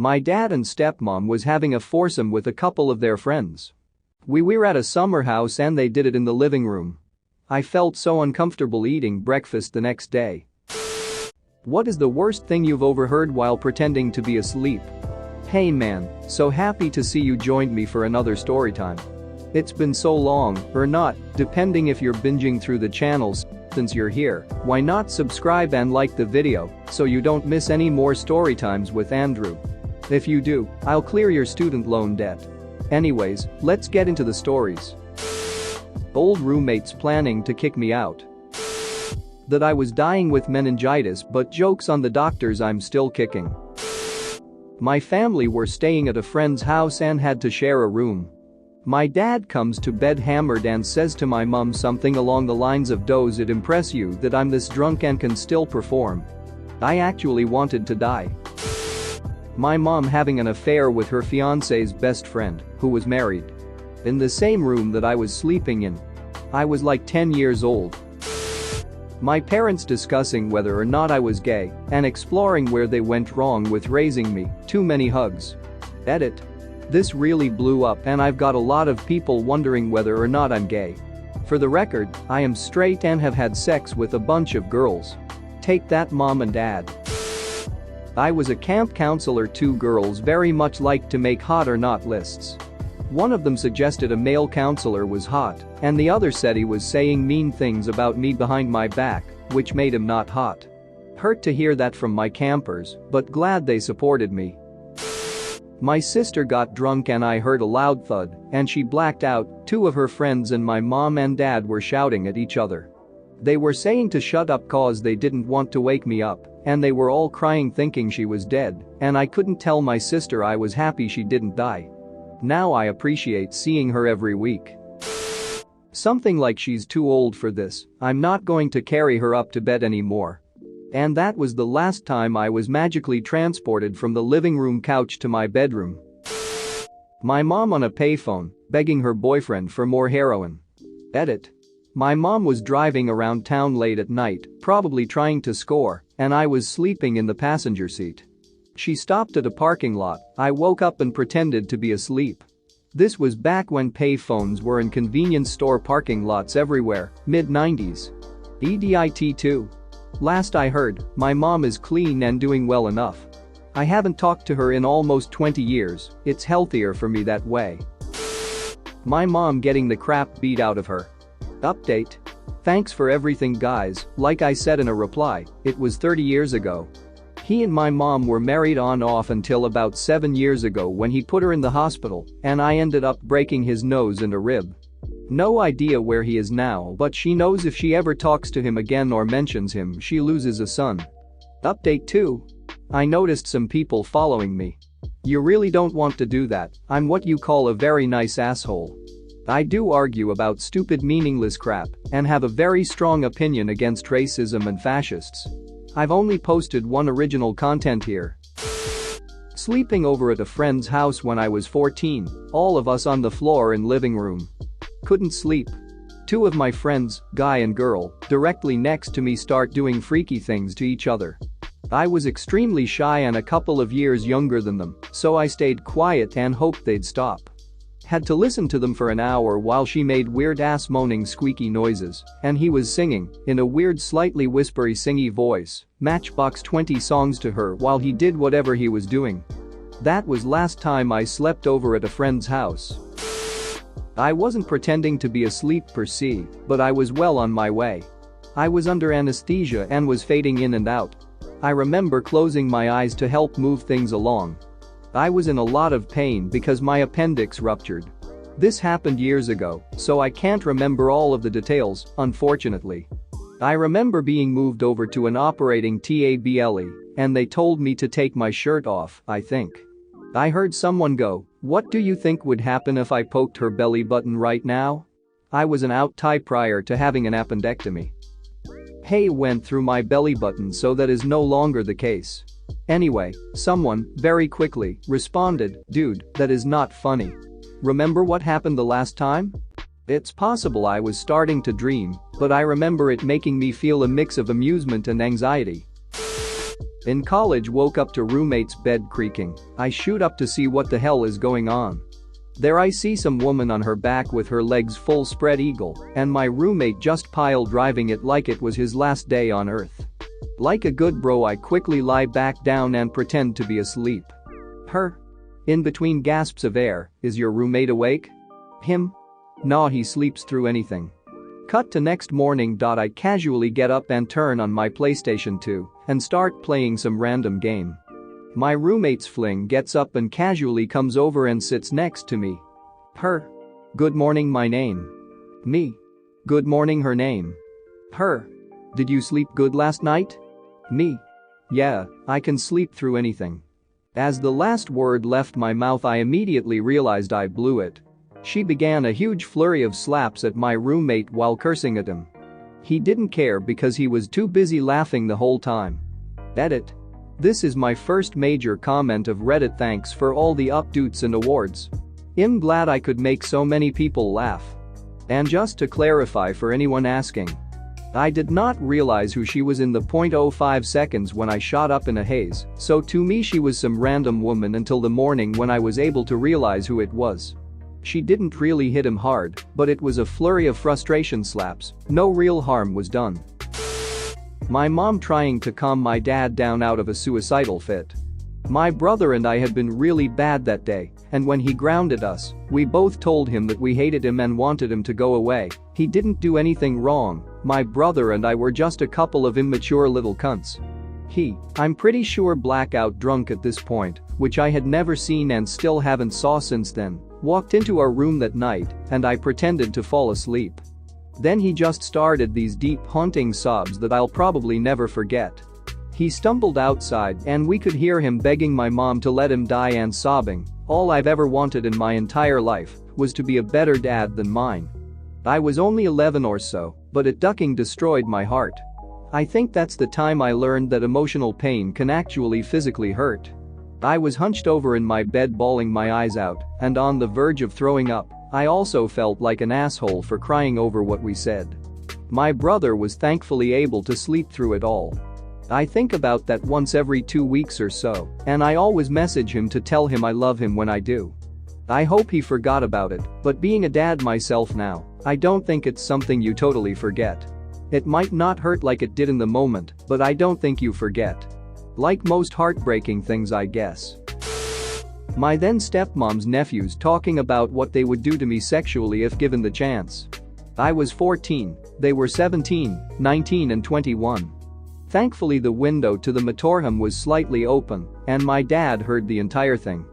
My dad and stepmom was having a foursome with a couple of their friends. We were at a summer house and they did it in the living room. I felt so uncomfortable eating breakfast the next day. What is the worst thing you've overheard while pretending to be asleep? Hey man, so happy to see you joined me for another story time. It's been so long, or not, depending if you're binging through the channels. Since you're here, why not subscribe and like the video so you don't miss any more story times with Andrew. If you do, I'll clear your student loan debt. Anyways, let's get into the stories. Old roommates planning to kick me out. That I was dying with meningitis, but jokes on the doctors, I'm still kicking. My family were staying at a friend's house and had to share a room. My dad comes to bed hammered and says to my mum something along the lines of, "Does it impress you that I'm this drunk and can still perform?" I actually wanted to die. My mom having an affair with her fiance's best friend, who was married. In the same room that I was sleeping in. I was like 10 years old. My parents discussing whether or not I was gay and exploring where they went wrong with raising me. Too many hugs. Edit. This really blew up and I've got a lot of people wondering whether or not I'm gay. For the record, I am straight and have had sex with a bunch of girls. Take that, mom and dad. I was a camp counselor. Two girls very much liked to make hot or not lists. One of them suggested a male counselor was hot, and the other said he was saying mean things about me behind my back, which made him not hot. Hurt to hear that from my campers, but glad they supported me. My sister got drunk and I heard a loud thud, and she blacked out. Two of her friends and my mom and dad were shouting at each other. They were saying to shut up cause they didn't want to wake me up, and they were all crying thinking she was dead, and I couldn't tell my sister I was happy she didn't die. Now I appreciate seeing her every week. Something like, she's too old for this, I'm not going to carry her up to bed anymore. And that was the last time I was magically transported from the living room couch to my bedroom. My mom on a payphone, begging her boyfriend for more heroin. Edit. My mom was driving around town late at night, probably trying to score, and I was sleeping in the passenger seat. She stopped at a parking lot. I woke up and pretended to be asleep. This was back when payphones were in convenience store parking lots everywhere, mid-90s. EDIT too. Last I heard, my mom is clean and doing well enough. I haven't talked to her in almost 20 years, it's healthier for me that way. My mom getting the crap beat out of her. Update. Thanks for everything guys, like I said in a reply, it was 30 years ago. He and my mom were married on-off until about 7 years ago when he put her in the hospital and I ended up breaking his nose and a rib. No idea where he is now, but she knows if she ever talks to him again or mentions him she loses a son. Update 2. I noticed some people following me. You really don't want to do that, I'm what you call a very nice asshole. I do argue about stupid meaningless crap and have a very strong opinion against racism and fascists. I've only posted one original content here. Sleeping over at a friend's house when I was 14, all of us on the floor in living room. Couldn't sleep. Two of my friends, guy and girl, directly next to me start doing freaky things to each other. I was extremely shy and a couple of years younger than them, so I stayed quiet and hoped they'd stop. Had to listen to them for an hour while she made weird-ass moaning squeaky noises, and he was singing, in a weird slightly whispery singy voice, Matchbox 20 songs to her while he did whatever he was doing. That was last time I slept over at a friend's house. I wasn't pretending to be asleep per se, but I was well on my way. I was under anesthesia and was fading in and out. I remember closing my eyes to help move things along. I was in a lot of pain because my appendix ruptured. This happened years ago, so I can't remember all of the details, unfortunately. I remember being moved over to an operating table, and they told me to take my shirt off, I think. I heard someone go, "What do you think would happen if I poked her belly button right now?" I was an out-tie prior to having an appendectomy. Hay went through my belly button, so that is no longer the case. Anyway, someone, very quickly, responded, "Dude, that is not funny. Remember what happened the last time?" It's possible I was starting to dream, but I remember it making me feel a mix of amusement and anxiety. In college, woke up to roommate's bed creaking. I shoot up to see what the hell is going on. There I see some woman on her back with her legs full spread eagle, and my roommate just pile driving it like it was his last day on earth. Like a good bro, I quickly lie back down and pretend to be asleep. Her. In between gasps of air, is your roommate awake? Him? Nah, he sleeps through anything. Cut to next morning. I casually get up and turn on my PlayStation 2 and start playing some random game. My roommate's fling gets up and casually comes over and sits next to me. Her. Good morning, my name. Me. Good morning, her name. Her. Did you sleep good last night? Me. Yeah, I can sleep through anything. As the last word left my mouth, I immediately realized I blew it. She began a huge flurry of slaps at my roommate while cursing at him. He didn't care because he was too busy laughing the whole time. Edit. This is my first major comment of Reddit. Thanks for all the updates and awards. I'm glad I could make so many people laugh. And just to clarify for anyone asking, I did not realize who she was in the 0.05 seconds when I shot up in a haze, so to me she was some random woman until the morning when I was able to realize who it was. She didn't really hit him hard, but it was a flurry of frustration slaps. No real harm was done. My mom trying to calm my dad down out of a suicidal fit. My brother and I had been really bad that day, and when he grounded us, we both told him that we hated him and wanted him to go away. He didn't do anything wrong. My brother and I were just a couple of immature little cunts. I'm pretty sure blackout drunk at this point, which I had never seen and still haven't saw since then, walked into our room that night and I pretended to fall asleep. Then he just started these deep haunting sobs that I'll probably never forget. He stumbled outside and we could hear him begging my mom to let him die and sobbing, all I've ever wanted in my entire life was to be a better dad than mine. I was only 11 or so, but it ducking destroyed my heart. I think that's the time I learned that emotional pain can actually physically hurt. I was hunched over in my bed bawling my eyes out and on the verge of throwing up. I also felt like an asshole for crying over what we said. My brother was thankfully able to sleep through it all. I think about that once every 2 weeks or so, and I always message him to tell him I love him when I do. I hope he forgot about it, but being a dad myself now, I don't think it's something you totally forget. It might not hurt like it did in the moment, but I don't think you forget. Like most heartbreaking things, I guess. My then stepmom's nephews talking about what they would do to me sexually if given the chance. I was 14, they were 17, 19 and 21. Thankfully the window to the motorhome was slightly open and my dad heard the entire thing.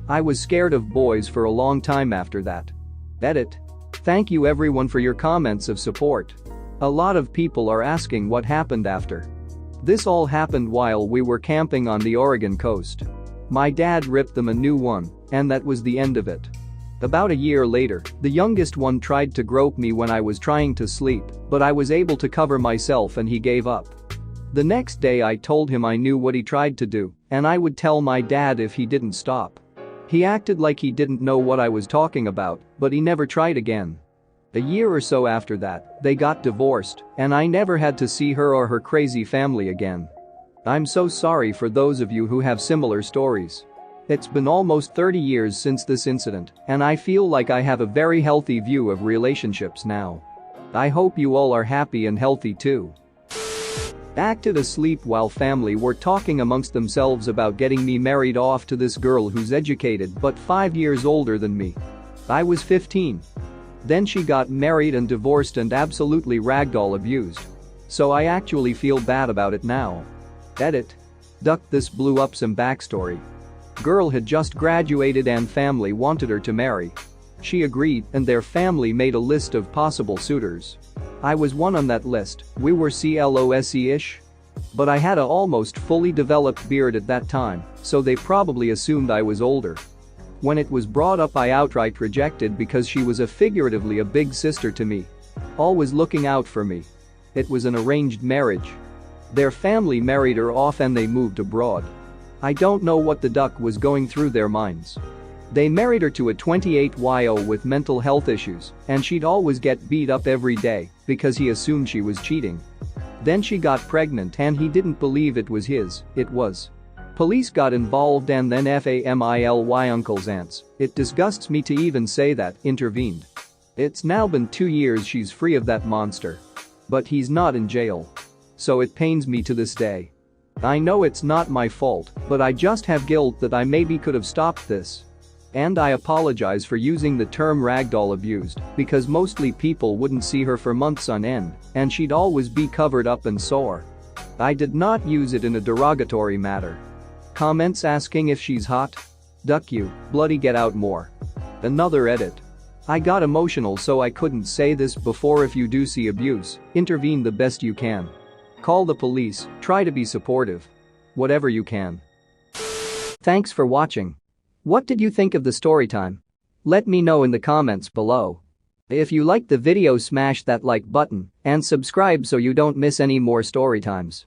I was scared of boys for a long time after that. Edit. Thank you everyone for your comments of support. A lot of people are asking what happened after. This all happened while we were camping on the Oregon coast. My dad ripped them a new one, and that was the end of it. About a year later, the youngest one tried to grope me when I was trying to sleep, but I was able to cover myself and he gave up. The next day I told him I knew what he tried to do, and I would tell my dad if he didn't stop. He acted like he didn't know what I was talking about, but he never tried again. A year or so after that, they got divorced, and I never had to see her or her crazy family again. I'm so sorry for those of you who have similar stories. It's been almost 30 years since this incident, and I feel like I have a very healthy view of relationships now. I hope you all are happy and healthy too. Acted asleep while family were talking amongst themselves about getting me married off to this girl who's educated but 5 years older than me. I was 15. Then she got married and divorced and absolutely ragdoll abused. So I actually feel bad about it now. Edit. Duck. This blew up some backstory. Girl had just graduated and family wanted her to marry. She agreed and their family made a list of possible suitors. I was one on that list. We were close-ish. But I had a almost fully developed beard at that time, so they probably assumed I was older. When it was brought up, I outright rejected because she was figuratively a big sister to me. Always looking out for me. It was an arranged marriage. Their family married her off and they moved abroad. I don't know what the duck was going through their minds. They married her to a 28-year-old with mental health issues, and she'd always get beat up every day because he assumed she was cheating. Then she got pregnant and he didn't believe it was his, it was. Police got involved and then family uncles aunts, it disgusts me to even say that, intervened. It's now been 2 years she's free of that monster. But he's not in jail. So it pains me to this day. I know it's not my fault, but I just have guilt that I maybe could have stopped this. And I apologize for using the term ragdoll abused, because mostly people wouldn't see her for months on end, and she'd always be covered up and sore. I did not use it in a derogatory manner. Comments asking if she's hot? Duck you, bloody get out more. Another edit. I got emotional so I couldn't say this before. If you do see abuse, intervene the best you can. Call the police, try to be supportive. Whatever you can. Thanks for watching. What did you think of the story time? Let me know in the comments below. If you liked the video, smash that like button and subscribe so you don't miss any more story times.